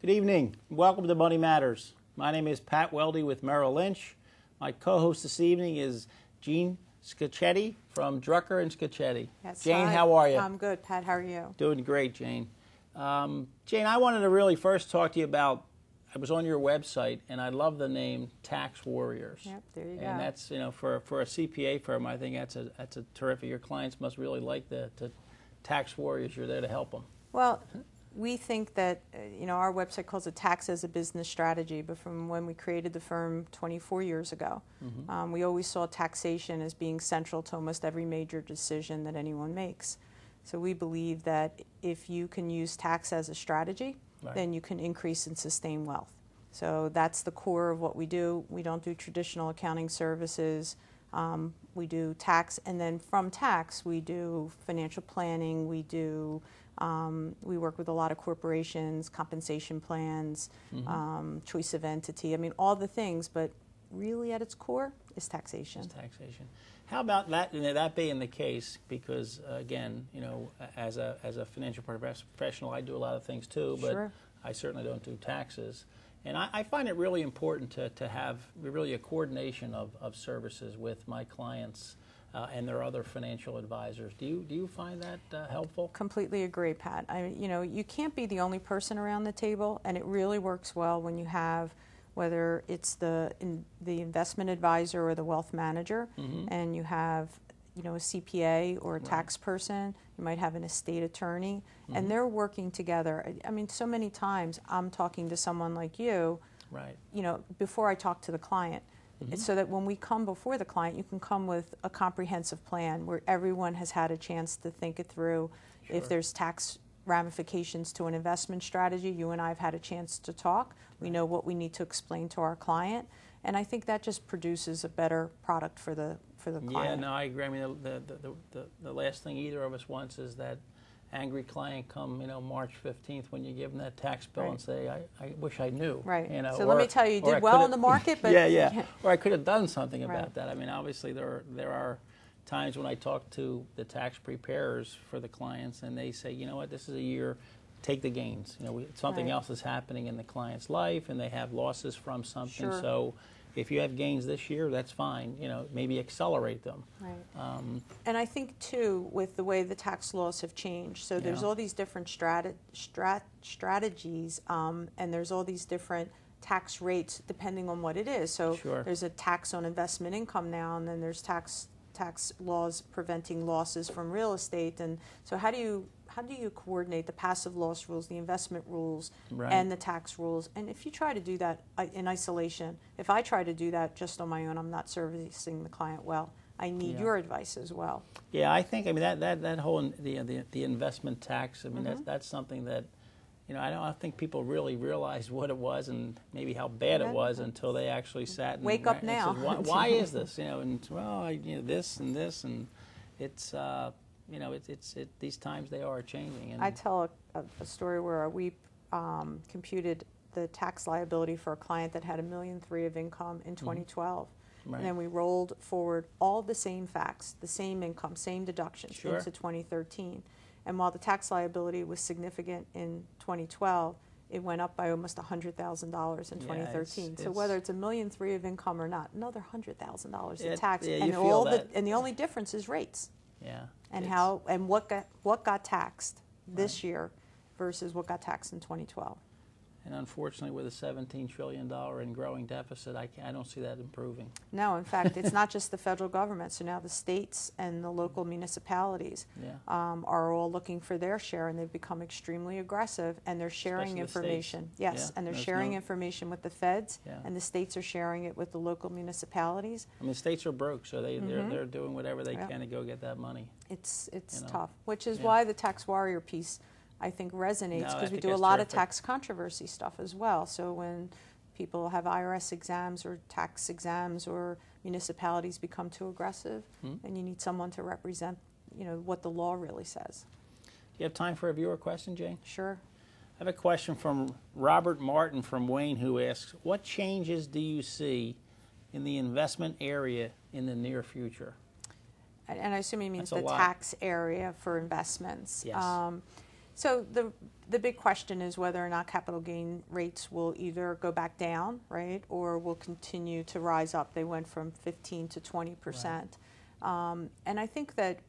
Good evening. Welcome to Money Matters. My name is Pat Welde with Merrill Lynch. My co-host this evening is Jean Scaccetti from Drucker and Scaccetti. Yes, Jane, hi. how are you? I'm good, Pat. How are you? Doing great, Jane. Jane, I wanted to really first talk to you about, I was on your website, and I love the name Tax Warriors. Yep, there you go. And that's, for a CPA firm, I think that's a terrific. Your clients must really like the tax warriors. You're there to help them. Well, we think that, our website calls it tax as a business strategy, but from when we created the firm 24 years ago, we always saw taxation as being central to almost every major decision that anyone makes. So we believe that if you can use tax as a strategy, then you can increase and sustain wealth. So that's the core of what we do. We don't do traditional accounting services. We do tax, and then from tax, we do financial planning. We work with a lot of corporations, compensation plans, choice of entity. I mean, all the things, but really at its core is taxation. It's taxation. How about that? That being the case, because again, as a financial professional, I do a lot of things too, but I certainly don't do taxes. And I find it really important to have really a coordination of services with my clients and their other financial advisors. Do you find that helpful? Completely agree, Pat. You can't be the only person around the table, and it really works well when you have, whether it's the investment advisor or the wealth manager, and you have a CPA or a tax person. You might have an estate attorney, and they're working together. I mean, so many times I'm talking to someone like you, before I talk to the client. It's so that when we come before the client, you can come with a comprehensive plan where everyone has had a chance to think it through. If there's tax ramifications to an investment strategy, you and I have had a chance to talk. We know what we need to explain to our client, and I think that just produces a better product for the client. Yeah, no, I agree. I mean, the last thing either of us wants is that angry client come, March 15th when you give them that tax bill and say, I wish I knew. Right. So let me tell you, you did well in the market, but or I could have done something about that. I mean, obviously there are times when I talk to the tax preparers for the clients, and they say, you know what, this is a year, take the gains. Something else is happening in the client's life, and they have losses from something. So if you have gains this year, that's fine. Maybe accelerate them. Right. And I think too, with the way the tax laws have changed, so there's all these different strategies, and there's all these different tax rates depending on what it is. So there's a tax on investment income now, and then there's tax laws preventing losses from real estate. And so how do you coordinate the passive loss rules, the investment rules, and the tax rules? And if you try to do that in isolation, if I try to do that just on my own, I'm not servicing the client well. I need your advice as well. Yeah, I think that whole the investment tax. I mean, that's something that I don't think people really realized what it was and maybe how bad it was until they actually sat and wake up now. Said, why is this? And this and this, and it's. These times they are changing. And I tell a story where we computed the tax liability for a client that had $1.3 million of income in 2012. And then we rolled forward all the same facts, the same income, same deductions into 2013. And while the tax liability was significant in 2012, it went up by almost $100,000 in 2013. So whether it's $1.3 million of income or not, another $100,000 in tax, and the only difference is rates. Yeah. And what got taxed this year versus what got taxed in 2012. And unfortunately, with a $17 trillion and growing deficit, I don't see that improving. No, in fact, it's not just the federal government. So now the states and the local municipalities are all looking for their share, and they've become extremely aggressive, and they're sharing information. Yes, and they're sharing information with the feds, and the states are sharing it with the local municipalities. I mean, states are broke, so they're doing whatever they can to go get that money. It's tough, which is why the tax warrior piece, I think, resonates, because we do a lot of tax controversy stuff as well. So when people have IRS exams or tax exams, or municipalities become too aggressive, and you need someone to represent, what the law really says. Do you have time for a viewer question, Jane? Sure. I have a question from Robert Martin from Wayne, who asks, what changes do you see in the investment area in the near future? And I assume he means the tax area for investments. Yes. So the big question is whether or not capital gain rates will either go back down, right, or will continue to rise up. They went from 15 to 20%. Right. And I think that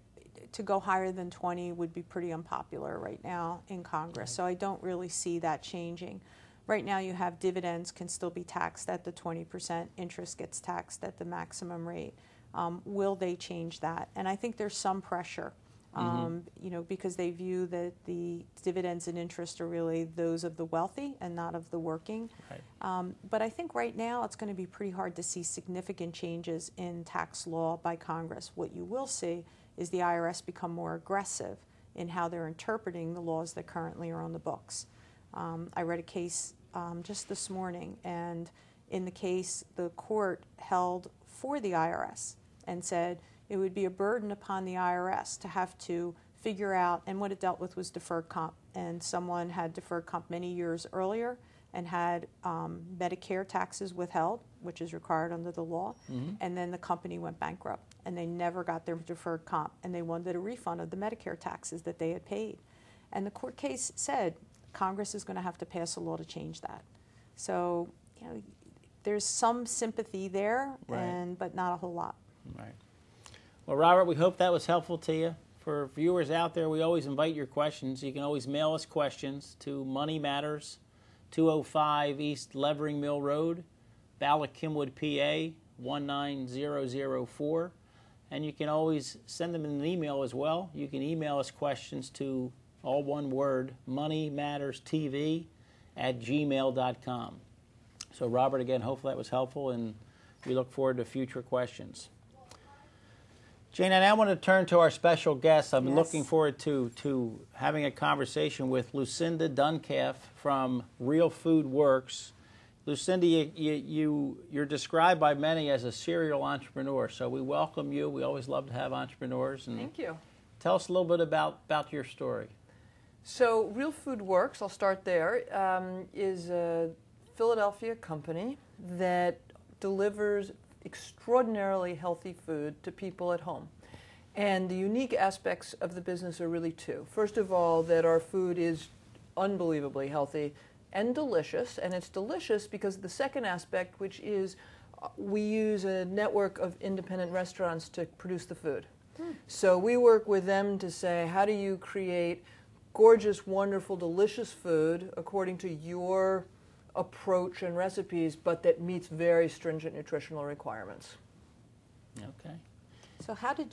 to go higher than 20 would be pretty unpopular right now in Congress. Right. So I don't really see that changing. Right now you have dividends can still be taxed at the 20%, interest gets taxed at the maximum rate. Will they change that? And I think there's some pressure, you know, because they view that the dividends and interest are really those of the wealthy and not of the working. Right. But I think right now it's going to be pretty hard to see significant changes in tax law by Congress. What you will see is the IRS become more aggressive in how they're interpreting the laws that currently are on the books. I read a case just this morning, and in the case, the court held for the IRS and said it would be a burden upon the IRS to have to figure out, and what it dealt with was deferred comp, and someone had deferred comp many years earlier and had Medicare taxes withheld, which is required under the law, and then the company went bankrupt, and they never got their deferred comp, and they wanted a refund of the Medicare taxes that they had paid. And the court case said Congress is going to have to pass a law to change that. So, you know, there's some sympathy there, right, but not a whole lot. Right. Well, Robert, we hope that was helpful to you. For viewers out there, we always invite your questions. You can always mail us questions to Money Matters, 205 East Levering Mill Road, Ballackinwood, PA, 19004. And you can always send them in an email as well. You can email us questions to, all one word, moneymatterstv@gmail.com. So, Robert, again, hopefully that was helpful, and we look forward to future questions. Jane, I now want to turn to our special guest. I've been looking forward to having a conversation with Lucinda Duncalfe from Real Food Works. Lucinda, you're described by many as a serial entrepreneur, so we welcome you. We always love to have entrepreneurs. And thank you. Tell us a little bit about your story. So Real Food Works, I'll start there, is a Philadelphia company that delivers extraordinarily healthy food to people at home. And the unique aspects of the business are really two. First of all, that our food is unbelievably healthy and delicious, and it's delicious because the second aspect, which is we use a network of independent restaurants to produce the food. So we work with them to say, how do you create gorgeous, wonderful, delicious food according to your approach and recipes, but that meets very stringent nutritional requirements. Okay. So how did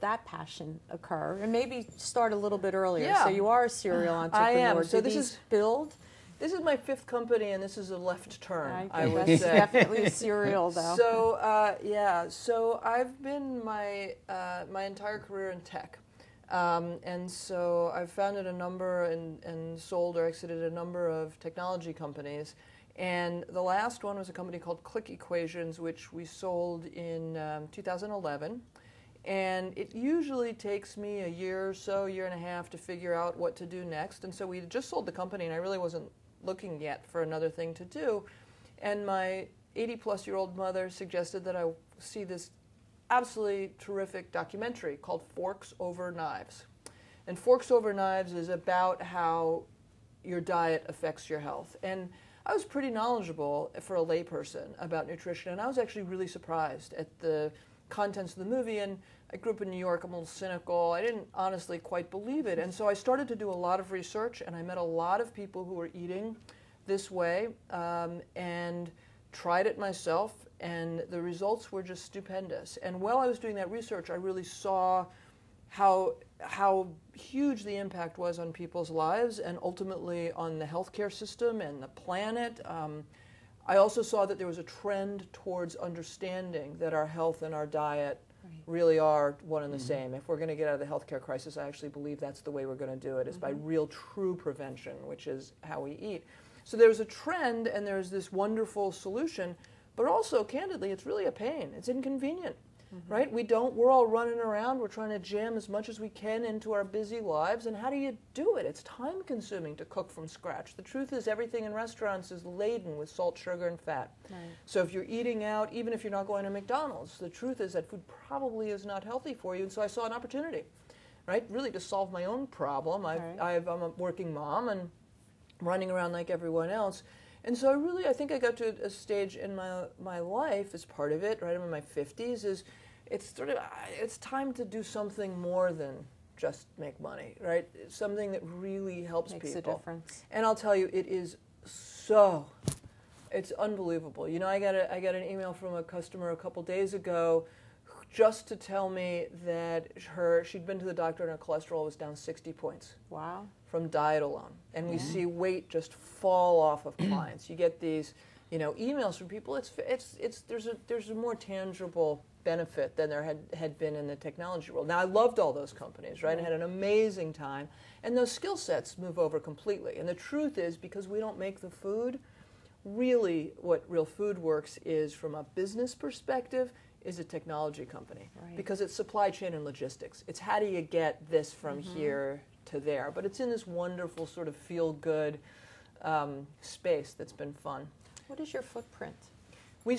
that passion occur? And maybe start a little bit earlier. Yeah. So you are a serial entrepreneur. I am. So this is build. This is my fifth company, and this is a left turn. I would that's say definitely a serial, though. So yeah. So I've been my entire career in tech. And so I've founded a number and sold or exited a number of technology companies. And the last one was a company called Click Equations, which we sold in 2011. And it usually takes me a year or so, year and a half, to figure out what to do next. And so we just sold the company, and I really wasn't looking yet for another thing to do. And my 80-plus-year-old mother suggested that I see this absolutely terrific documentary called Forks Over Knives. And Forks Over Knives is about how your diet affects your health. And I was pretty knowledgeable for a layperson about nutrition, and I was actually really surprised at the contents of the movie. And I grew up in New York. I'm a little cynical. I didn't honestly quite believe it. And so I started to do a lot of research, and I met a lot of people who were eating this way and tried it myself. And the results were just stupendous. And while I was doing that research, I really saw how huge the impact was on people's lives and ultimately on the healthcare system and the planet. I also saw that there was a trend towards understanding that our health and our diet really are one and the same. If we're going to get out of the healthcare crisis, I actually believe that's the way we're going to do it, is by real, true prevention, which is how we eat. So there's a trend, and there's this wonderful solution. But also, candidly, it's really a pain. It's inconvenient, right? We're all running around. We're trying to jam as much as we can into our busy lives. And how do you do it? It's time-consuming to cook from scratch. The truth is everything in restaurants is laden with salt, sugar, and fat. Right. So if you're eating out, even if you're not going to McDonald's, the truth is that food probably is not healthy for you. And so I saw an opportunity. right? Really to solve my own problem. I'm a working mom and running around like everyone else. And so I think I got to a stage in my life as part of it, right? I'm in my 50s, it's time to do something more than just make money, right? It's something that really helps Makes people. a difference. And I'll tell you, it's unbelievable. You know, I got an email from a customer a couple days ago just to tell me that she'd been to the doctor and her cholesterol was down 60 points. Wow. From diet alone. And we see weight just fall off of clients. You get these, emails from people. There's a more tangible benefit than there had been in the technology world. Now, I loved all those companies, right? I had an amazing time. And those skill sets move over completely. And the truth is, because we don't make the food, really what Real Food Works is, from a business perspective, is a technology company. Right. Because it's supply chain and logistics. It's how do you get this from here to there. But it's in this wonderful sort of feel-good space that's been fun. What is your footprint? We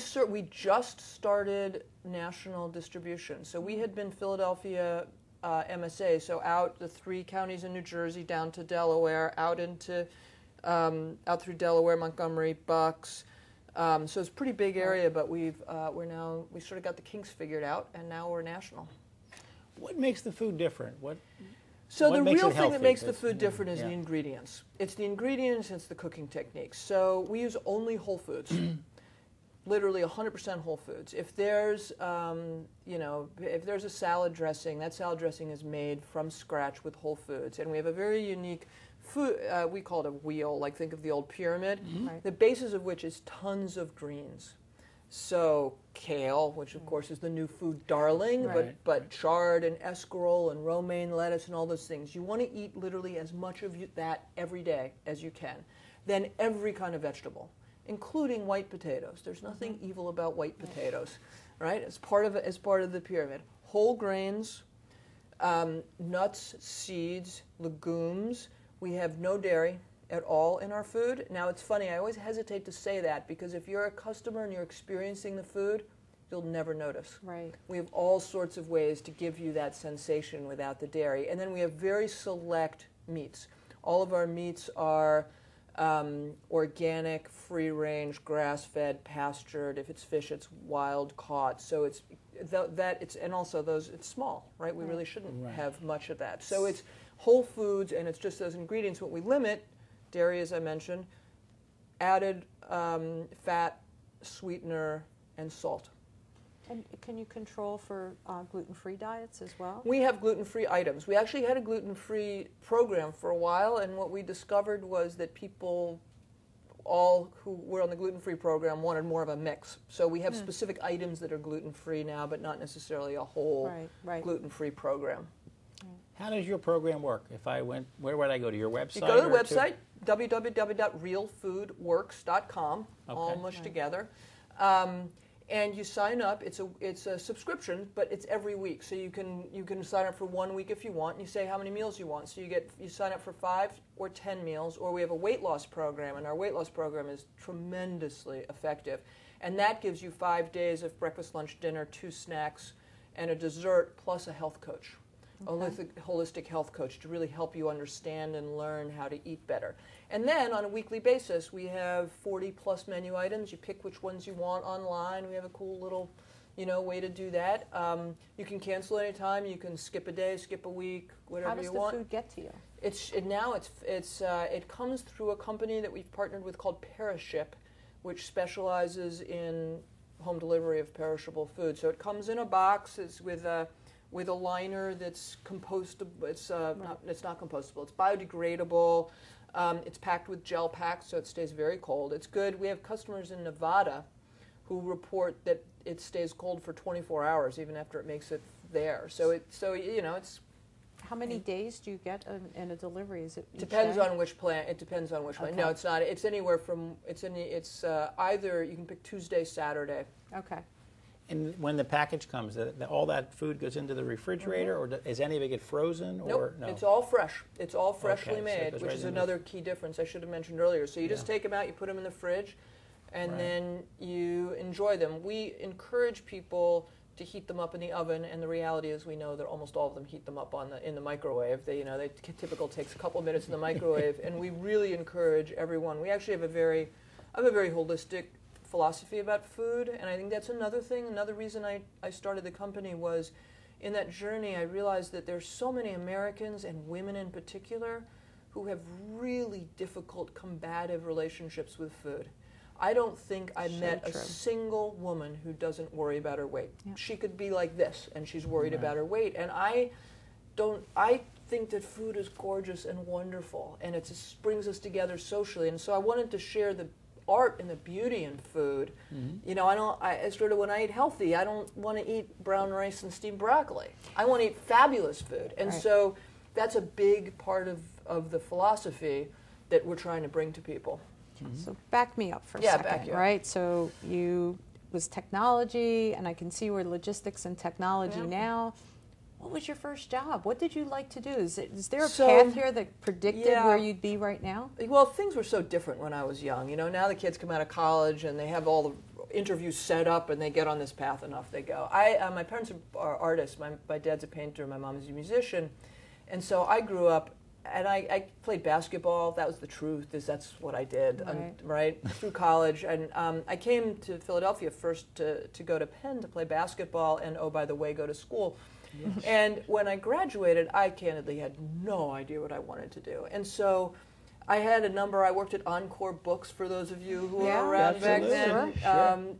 just started national distribution. So we had been Philadelphia MSA, so out the 3 counties in New Jersey down to Delaware, out through Delaware, Montgomery, Bucks. So it's a pretty big area, but we sort of got the kinks figured out, and now we're national. What makes the food different? So what the makes real it thing that healthy? makes the food different is the ingredients. It's the ingredients, it's the cooking techniques. So we use only whole foods, literally 100% whole foods. If there's, if there's a salad dressing, that salad dressing is made from scratch with whole foods, and we have a very unique food. We call it a wheel. Like think of the old pyramid, the basis of which is tons of greens. So kale, which of course is the new food darling, but chard and escarole and romaine lettuce and all those things. You want to eat literally as much of that every day as you can. Then every kind of vegetable, including white potatoes. There's nothing evil about white potatoes, right? As part of the pyramid. Whole grains, nuts, seeds, legumes. We have no dairy at all in our food. Now, it's funny, I always hesitate to say that, because if you're a customer and you're experiencing the food, you'll never notice. Right. We have all sorts of ways to give you that sensation without the dairy. And then we have very select meats. All of our meats are organic, free-range, grass-fed, pastured. If it's fish, it's wild-caught. So it's small, right? We really shouldn't have much of that. So it's whole foods, and it's just those ingredients. What we limit, dairy, as I mentioned, added fat, sweetener, and salt. And can you control for gluten-free diets as well? We have gluten-free items. We actually had a gluten-free program for a while, and what we discovered was that people, all who were on the gluten-free program, wanted more of a mix. So we have specific items that are gluten-free now, but not necessarily a whole gluten-free program. How does your program work? If I went, where would I go? To your website? You go to the website, www.realfoodworks.com, all mushed together. And you sign up. It's a subscription, but it's every week. So you can sign up for 1 week if you want. And you say how many meals you want. So you sign up for 5 or 10 meals. Or we have a weight loss program, and our weight loss program is tremendously effective. And that gives you 5 days of breakfast, lunch, dinner, 2 snacks, and a dessert, plus a health coach. A holistic health coach to really help you understand and learn how to eat better. And then on a weekly basis, we have 40-plus menu items. You pick which ones you want online. We have a cool little, way to do that. You can cancel anytime. You can skip a day, skip a week, whatever you want. How does the food get to you? It comes through a company that we've partnered with called Periship, which specializes in home delivery of perishable food. So it comes in a box. It's with a liner that's compostable. It's not compostable. It's biodegradable. It's packed with gel packs, so it stays very cold. It's good. We have customers in Nevada who report that it stays cold for 24 hours even after it makes it there. So it's. How many days do you get in a delivery? Is it depends on which plant? It depends on which plant. No, it's not. It's anywhere from. It's either you can pick Tuesday, Saturday. Okay. And when the package comes, all that food goes into the refrigerator, or is any of it get frozen? Nope, or no? It's all fresh. It's all freshly made, so which is another key difference I should have mentioned earlier. So you just take them out, you put them in the fridge, and then you enjoy them. We encourage people to heat them up in the oven, and the reality is we know that almost all of them heat them up in the microwave. They typical takes a couple of minutes in the microwave, and we really encourage everyone. We actually have a very holistic philosophy about food, and I think that's another thing. Another reason I started the company was in that journey I realized that there's so many Americans, and women in particular, who have really difficult combative relationships with food. I don't think I met a single woman who doesn't worry about her weight. Yeah. She could be like this, and she's worried about her weight. And I think that food is gorgeous and wonderful, and it just brings us together socially. And so I wanted to share the art and the beauty in food. You know, I sort of, when I eat healthy, I don't want to eat brown rice and steamed broccoli. I want to eat fabulous food. And so that's a big part of the philosophy that we're trying to bring to people. So back me up for a second, right? So you was technology, and I can see we're logistics and technology now. What was your first job? What did you like to do? Is there a path here that predicted where you'd be right now? Well, things were so different when I was young. You know, now the kids come out of college and they have all the interviews set up and they get on this path and off they go. My parents are artists. My dad's a painter, my mom is a musician. And so I grew up, and I played basketball. That was the truth. That's what I did, through college. And I came to Philadelphia first to go to Penn to play basketball, and oh, by the way, go to school. Yes. And when I graduated, I candidly had no idea what I wanted to do. And so I had a number. I worked at Encore Books, for those of you who were around back then.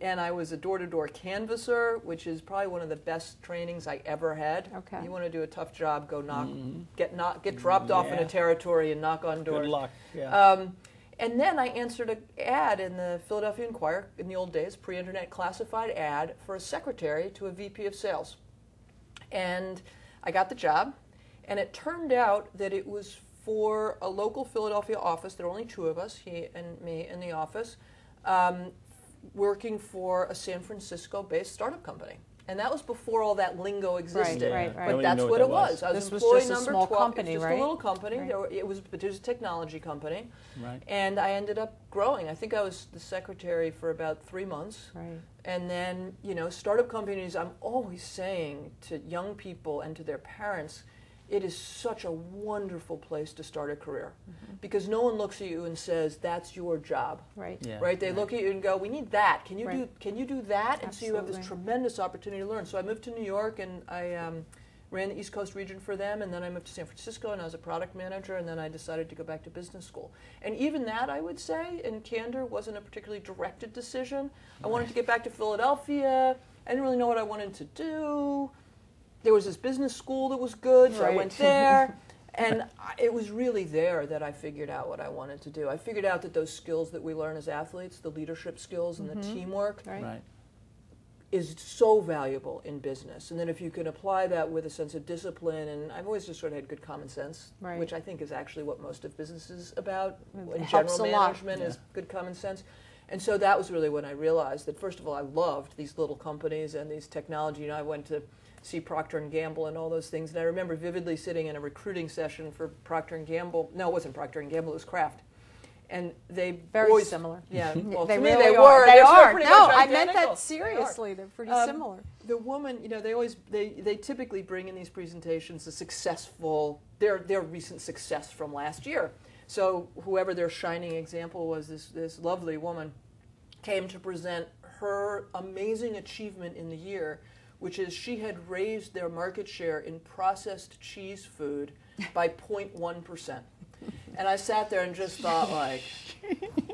And I was a door-to-door canvasser, which is probably one of the best trainings I ever had. Okay. You want to do a tough job, go get dropped off in a territory and knock on doors. Good luck. Yeah. And then I answered an ad in the Philadelphia Inquirer, in the old days, pre-internet classified ad, for a secretary to a VP of sales. And I got the job, and it turned out that it was for a local Philadelphia office. There were only two of us, he and me, in the office, working for a San Francisco-based startup company. And that was before all that lingo existed. Right. But that's what it was. I was employee number 12. Company, it was just a little company. It was a technology company. Right. And I ended up growing. I think I was the secretary for about 3 months. Right. And then, you know, startup companies, I'm always saying to young people and to their parents, it is such a wonderful place to start a career, because no one looks at you and says that's your job. Right. Yeah. Right. They look at you and go, "We need that. Can you do that?" And so you have this tremendous opportunity to learn. So I moved to New York, and I ran the East Coast region for them, and then I moved to San Francisco, and I was a product manager, and then I decided to go back to business school. And even that, I would say, in candor, wasn't a particularly directed decision. I wanted to get back to Philadelphia. I didn't really know what I wanted to do. There was this business school that was good, so I went there. And it was really there that I figured out what I wanted to do. I figured out that those skills that we learn as athletes, the leadership skills and the teamwork, is so valuable in business. And then if you can apply that with a sense of discipline, and I've always just sort of had good common sense, which I think is actually what most of business is about. In general management is good common sense. And so that was really when I realized that, first of all, I loved these little companies and these technology. You know, I went to see Procter & Gamble and all those things. And I remember vividly sitting in a recruiting session for Procter & Gamble. No, it wasn't Procter & Gamble, it was Kraft. And they very similar. Yeah, well, they to really me they are. were. They are. No, I meant that seriously. They're pretty similar. The woman, you know, they typically bring in these presentations a successful, their recent success from last year. So whoever their shining example was, this lovely woman came to present her amazing achievement in the year, which is she had raised their market share in processed cheese food by 0.1%. And I sat there and just thought, like,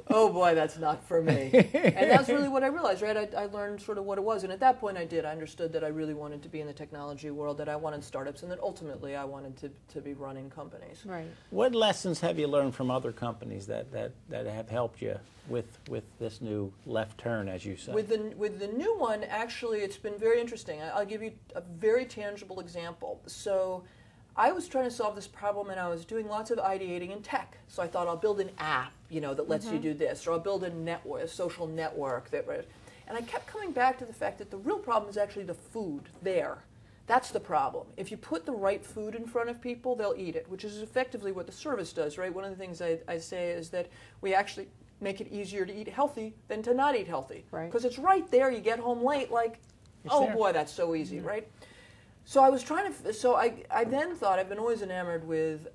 oh boy, that's not for me. And that's really what I realized, right? I learned sort of what it was. And at that point I understood that I really wanted to be in the technology world, that I wanted startups, and that ultimately I wanted to be running companies. Right. What lessons have you learned from other companies that have helped you with this new left turn, as you say? With the new one, actually, it's been very interesting. I'll give you a very tangible example. So I was trying to solve this problem, and I was doing lots of ideating in tech. So I thought, I'll build an app, you know, that lets you do this, or I'll build a social network that. And I kept coming back to the fact that the real problem is actually the food there. That's the problem. If you put the right food in front of people, they'll eat it, which is effectively what the service does, right? One of the things I say is that we actually make it easier to eat healthy than to not eat healthy. Right. Because it's right there. You get home late, like, Oh boy, that's so easy, right? So I was trying to. So I then thought I've been always enamored with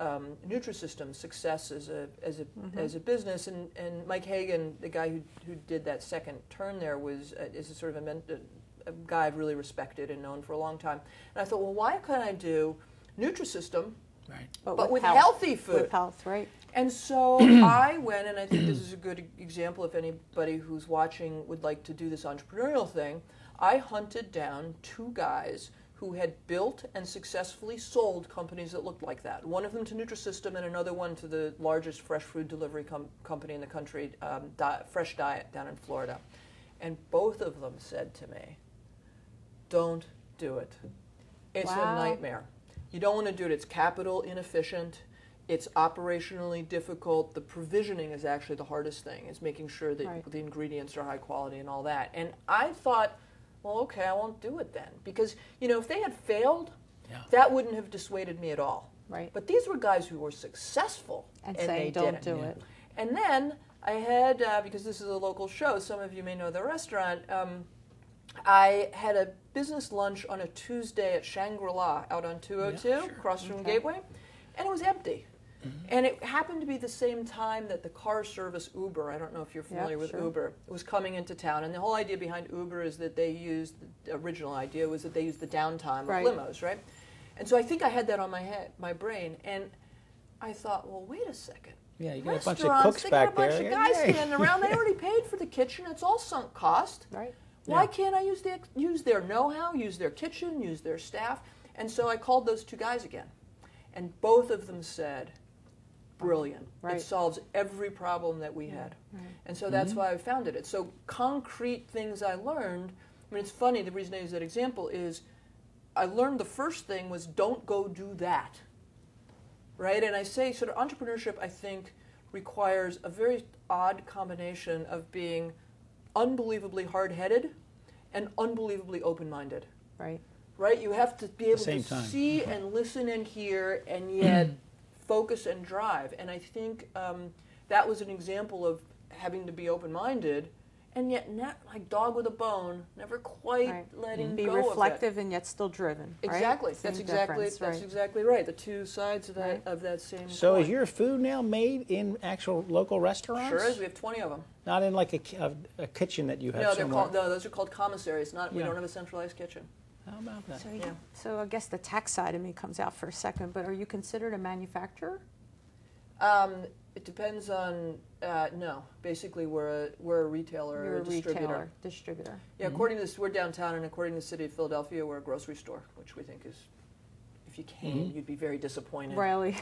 Nutrisystem's success as a business, and Mike Hagan, the guy who did that second turn there, is a sort of a guy I've really respected and known for a long time. And I thought, well, why couldn't I do Nutrisystem, right, but with healthy food? With health, right? And so I went, and I think this is a good example if anybody who's watching would like to do this entrepreneurial thing. I hunted down 2 guys who had built and successfully sold companies that looked like that. One of them to Nutrisystem and another one to the largest fresh food delivery company in the country, Fresh Diet down in Florida. And both of them said to me, don't do it. It's a nightmare. You don't want to do it. It's capital inefficient. It's operationally difficult. The provisioning is actually the hardest thing, is making sure that the ingredients are high quality and all that. And I thought, well, okay, I won't do it then. Because, if they had failed, that wouldn't have dissuaded me at all. Right. But these were guys who were successful, and saying, they don't didn't. do it. And then I had, because this is a local show, some of you may know the restaurant, I had a business lunch on a Tuesday at Shangri-La out on 202, across from Gateway, and it was empty. And it happened to be the same time that the car service Uber, I don't know if you're familiar with Uber, was coming into town. And the whole idea behind Uber is that they used, the original idea was that they used the downtime of limos, right? And so I think I had that on my brain. And I thought, well, wait a second. Yeah, you got a bunch of cooks back there. They got a bunch of guys standing around. They already paid for the kitchen. It's all sunk cost. Right. Why can't I use their know-how, use their kitchen, use their staff? And so I called those 2 guys again. And both of them said, brilliant. Right. It solves every problem that we had. Right. And so that's why I founded it. So concrete things I learned, I mean, it's funny, the reason I use that example is I learned the first thing was don't go do that. Right? And I say sort of entrepreneurship, I think, requires a very odd combination of being unbelievably hard-headed and unbelievably open-minded. Right. Right? You have to be able to see and listen and hear and yet focus and drive. And I think that was an example of having to be open-minded and yet not like dog with a bone, never quite letting be go reflective of it. and yet still driven. Exactly. Right? That's exactly right. The 2 sides of that same So coin. is your food now made in actual local restaurants? Sure is. We have 20 of them. Not in like a kitchen that you have No, somewhere? those are called commissaries. We don't have a centralized kitchen. How about that? So I guess the tax side of me comes out for a second, but are you considered a manufacturer? It depends on, no. Basically, we're a retailer or a distributor. Distributor. Yeah, according to this, we're downtown, and according to the city of Philadelphia, we're a grocery store, which we think is, if you came, you'd be very disappointed. Really?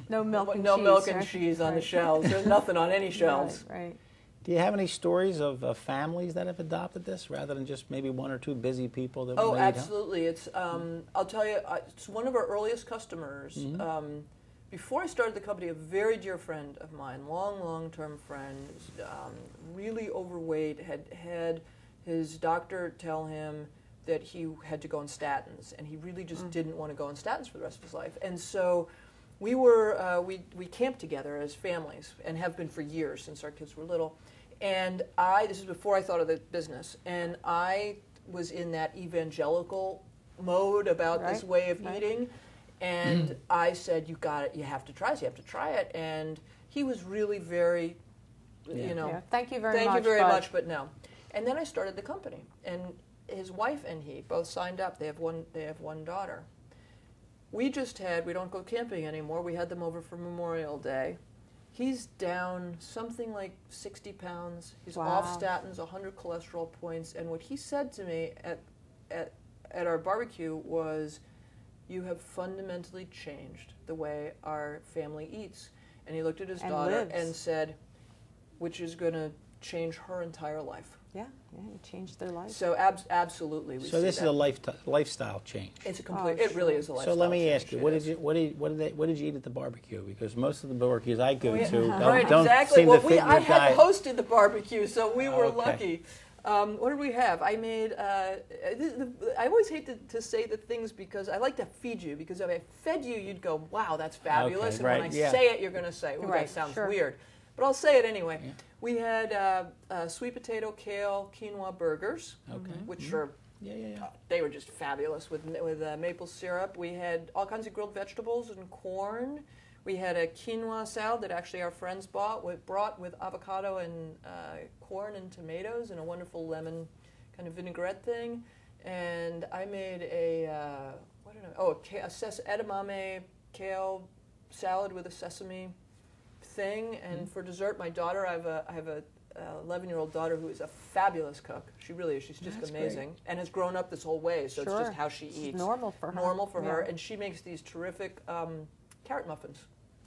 No milk and cheese. No milk and cheese on the shelves. There's nothing on any shelves. Right. Do you have any stories of families that have adopted this rather than just maybe 1 or 2 busy people that Oh, absolutely. It's, I'll tell you, it's one of our earliest customers. Before I started the company, a very dear friend of mine, long-term friend, really overweight, had his doctor tell him that he had to go on statins, and he really just didn't want to go on statins for the rest of his life. And so we we camped together as families and have been for years since our kids were little. And this is before I thought of the business, and I was in that evangelical mode about this way of eating. And I said, you have to try it. And he was really very, thank you very much, but no. And then I started the company. And his wife and he both signed up. They have one daughter. We don't go camping anymore. We had them over for Memorial Day. He's down something like 60 pounds. He's off statins, 100 cholesterol points. And what he said to me at our barbecue was, you have fundamentally changed the way our family eats. And he looked at his daughter and said, which is going to change her entire life. Yeah, it changed their life. So absolutely. So this is a lifestyle change. It's a complete. It really is a lifestyle. So let me ask change. you, what did you eat at the barbecue? Because most of the barbecues I go to don't exactly. seem to fit I your had diet. hosted the barbecue, so we were lucky. What did we have? I made, I always hate to say the things because I like to feed you, because if I fed you, you'd go, wow, that's fabulous. Okay, and when I say it, you're going to say, oh, that sounds weird. but I'll say it anyway. Yeah. We had sweet potato, kale, quinoa burgers, which are they were just fabulous with maple syrup. We had all kinds of grilled vegetables and corn. We had a quinoa salad that actually our friends brought with avocado and corn and tomatoes and a wonderful lemon kind of vinaigrette thing. And I made a edamame kale salad with a sesame thing. And for dessert, my daughter, I have a 11-year-old daughter who is a fabulous cook. She really is. She's just amazing. Great. And has grown up this whole way, so it's just how she eats. It's normal for her. Normal for her. And she makes these terrific carrot muffins.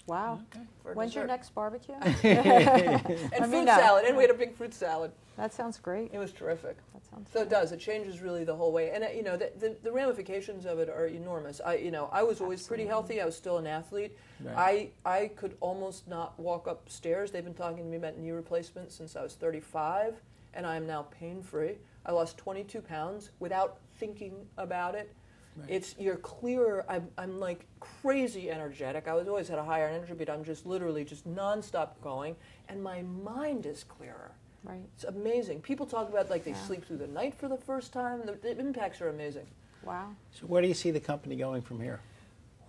Wow. Okay. When's your next barbecue? And fruit salad. And we had a big fruit salad. That sounds great. It was terrific. That sounds so great. It does. It changes really the whole way. And, you know, the ramifications of it are enormous. I was always pretty healthy. I was still an athlete. Right. I could almost not walk upstairs. They've been talking to me about knee replacements since I was 35, and I am now pain-free. I lost 22 pounds without thinking about it. Right. You're clearer. I'm like crazy energetic. I always had a higher energy, but I'm just literally just nonstop going, and my mind is clearer. Right. It's amazing. People talk about like they sleep through the night for the first time. The impacts are amazing. Wow. So where do you see the company going from here?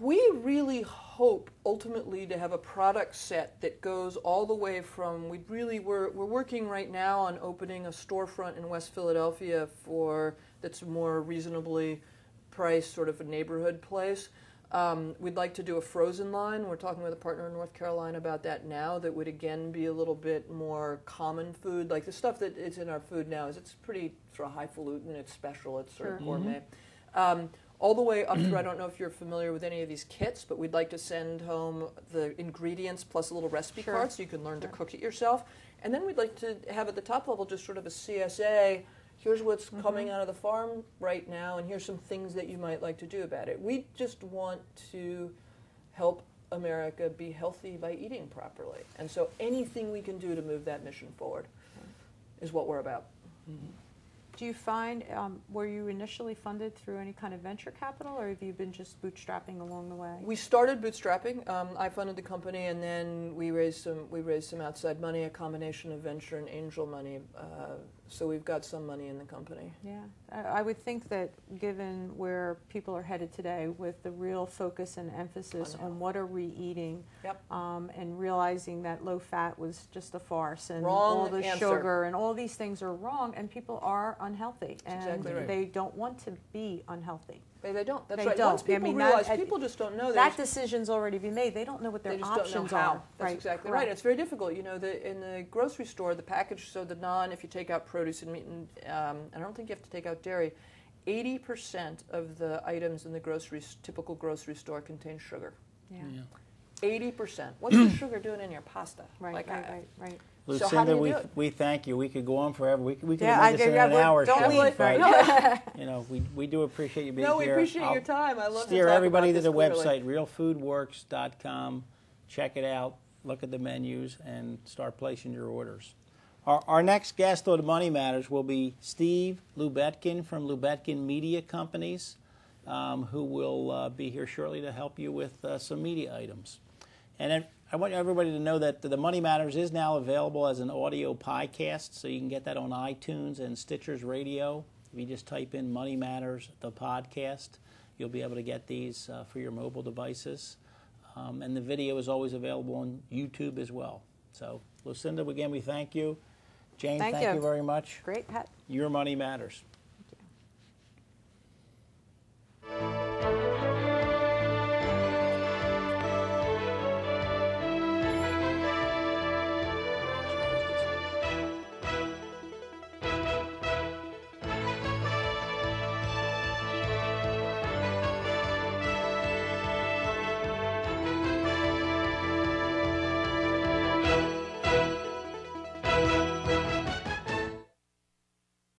We really hope ultimately to have a product set that goes all the way from, we're working right now on opening a storefront in West Philadelphia that's more reasonably priced, sort of a neighborhood place. We'd like to do a frozen line. We're talking with a partner in North Carolina about that now that would again be a little bit more common food. Like the stuff that is in our food now it's pretty sort of highfalutin, it's special, it's sort of gourmet. All the way up through, I don't know if you're familiar with any of these kits, but we'd like to send home the ingredients plus a little recipe card so you can learn to cook it yourself. And then we'd like to have at the top level just sort of a CSA. Here's what's coming out of the farm right now, and here's some things that you might like to do about it. We just want to help America be healthy by eating properly. And so anything we can do to move that mission forward is what we're about. Do you find, were you initially funded through any kind of venture capital, or have you been just bootstrapping along the way? We started bootstrapping. I funded the company, and then we raised some outside money, a combination of venture and angel money. So we've got some money in the company. Yeah, I would think that given where people are headed today, with the real focus and emphasis on what are we eating, and realizing that low fat was just a farce, and all the sugar and all these things are wrong, and people are unhealthy, and they don't want to be unhealthy. They don't. That's right. Once people realize, people just don't know. That decision's already been made. They don't know what their options are. That's exactly right. It's very difficult. You know, in the grocery store, the package, so the if you take out produce and meat, and I don't think you have to take out dairy, 80% of the items in the typical grocery store contain sugar. Yeah. 80%. What's the sugar doing in your pasta? Right. Lucinda, so we thank you. We could go on forever. We could make this an hour show. You know, we do appreciate you being here. No, we appreciate your time. I love to steer talk everybody about to the this website, realfoodworks.com. Check it out. Look at the menus and start placing your orders. Our next guest on the Money Matters will be Steve Lubetkin from Lubetkin Media Companies, who will be here shortly to help you with some media items. And I want everybody to know that the Money Matters is now available as an audio podcast, so you can get that on iTunes and Stitcher's Radio. If you just type in Money Matters, the podcast, you'll be able to get these for your mobile devices. And the video is always available on YouTube as well. So, Lucinda, again, we thank you. Jane, thank you very much. Great, Pat. Your Money Matters.